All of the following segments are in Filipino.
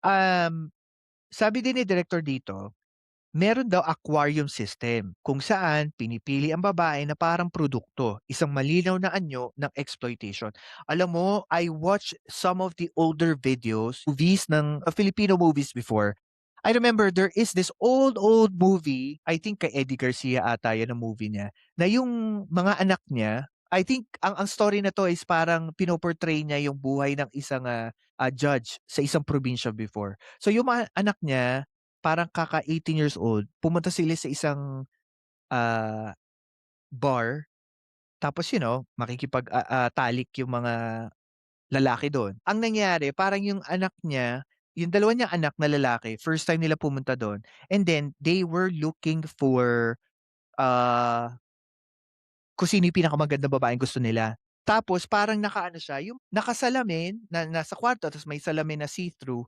Um, Sabi din ni direktor dito, meron daw aquarium system kung saan pinipili ang babae na parang produkto, isang malinaw na anyo ng exploitation. Alam mo, I watched some of the older videos, movies ng Filipino movies before. I remember there is this old movie, I think kay Eddie Garcia ata yan ang movie niya, na yung mga anak niya, I think ang story na 'to is parang pino-portray niya yung buhay ng isang, judge sa isang probinsya before. So yung mga anak niya, parang kaka-18 years old, pumunta sila sa isang, ah, bar tapos talik yung mga lalaki dun. Ang nangyari parang yung anak niya, yung dalawa niyang anak na lalaki, first time nila pumunta dun and then they were looking for, ah, kung sino yung pinakamagandang babaeng gusto nila. Tapos parang nakaano siya, yung nakasalamin na nasa kwarto tapos may salamin na see-through,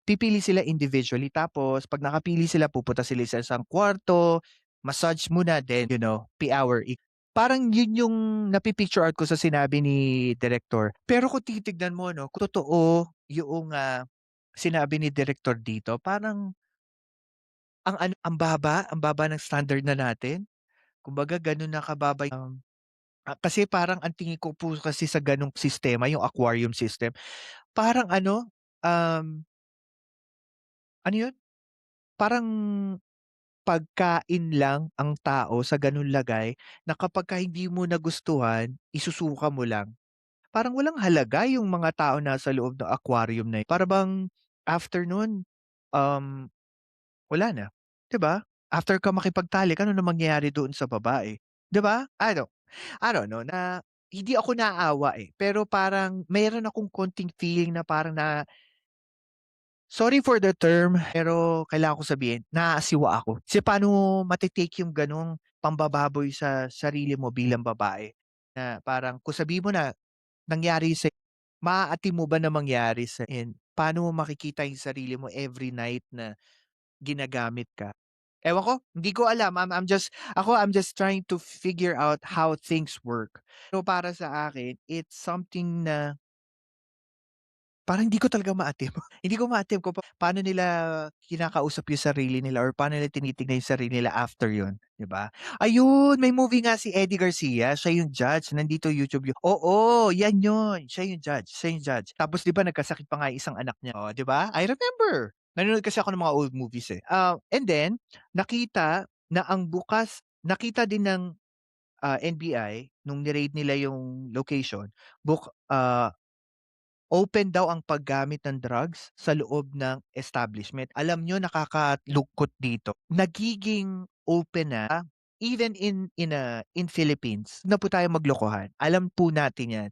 pipili sila individually tapos 'pag nakapili sila pupunta sila sa isang kwarto, massage muna then, per hour. Parang yun yung napi-picture out ko sa sinabi ni direktor. Pero kung titignan mo 'no, kung totoo yung, sinabi ni direktor dito parang ang baba ng standard na natin. Kumbaga gano'n na kababa kasi parang ang tingin ko po kasi sa gano'ng sistema, yung aquarium system, parang ano yun, parang pagkain lang ang tao sa gano'ng lagay na kapagka hindi mo nagustuhan, isusuka mo lang. Parang walang halaga yung mga tao nasa loob ng aquarium na yun. Para bang after nun, um, wala na, 'di ba? After ka makipagtalik ano na mangyayari doon sa babae, 'di ba? I don't know na hindi ako naaawa, pero parang meron akong konting feeling na parang sorry for the term, pero kailangan ko sabihin, naaasiwa ako. Kasi paano mo yung gano'ng pambababoy sa sarili mo bilang babae, na parang kung sabihin mo na nangyari maaati mo ba na mangyari and paano mo makikita yung sarili mo every night na ginagamit ka? Ewan ko, hindi ko alam. I'm just trying to figure out how things work. So para sa akin, it's something na parang hindi ko talaga ma-attempt. Hindi ko ma-attempt kung paano nila kinakausap yung sarili nila or paano nila tinitignan yung sarili nila after yun, 'di ba? Ayun, may movie nga si Eddie Garcia, siya yung judge, nandito YouTube oo, yan yun, siya yung judge. Tapos 'di ba nagkasakit pa nga yung isang anak niya, oh, 'di ba? I remember. Nanonood kasi ako ng mga old movies, eh. And then nakita din ng, NBI nung ni-raid nila yung location, open daw ang paggamit ng drugs sa loob ng establishment. Alam niyo nakakalungkot dito, nagiging open na even in Philippines, na po tayo maglokohan. Alam po natin 'yan.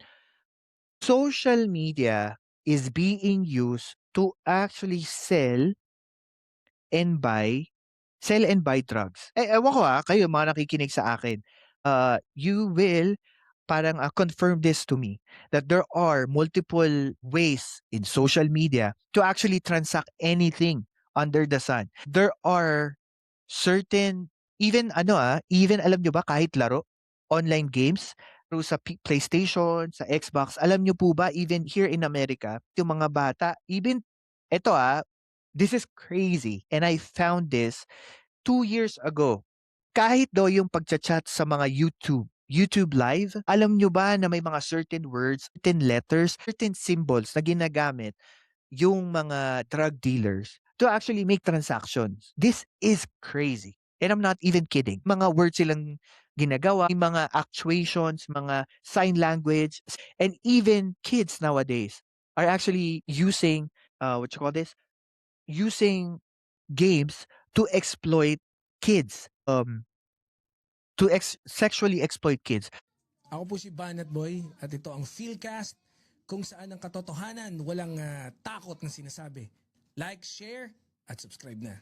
Social media is being used to actually and buy and buy drugs. Ewan ko, kayo mga nakikinig sa akin, you will parang, confirm this to me that there are multiple ways in social media to actually transact anything under the sun. There are certain even alam nyo ba kahit laro, online games through sa PlayStation, sa Xbox, alam nyo po ba even here in America, yung mga bata even eto, this is crazy and I found this 2 years ago. Kahit daw yung pagcha-chat sa mga YouTube Live, alam nyo ba na may mga certain words, certain letters, certain symbols na ginagamit yung mga drug dealers to actually make transactions. This is crazy. And I'm not even kidding. Mga words silang ginagawa, yung mga actuations, mga sign language, and even kids nowadays are actually using, what you call this? Using games to exploit kids. Sexually exploit kids. Ako po si Banat Boy at ito ang Philcast kung saan ang katotohanan walang takot na sinasabi. Like, share at subscribe na.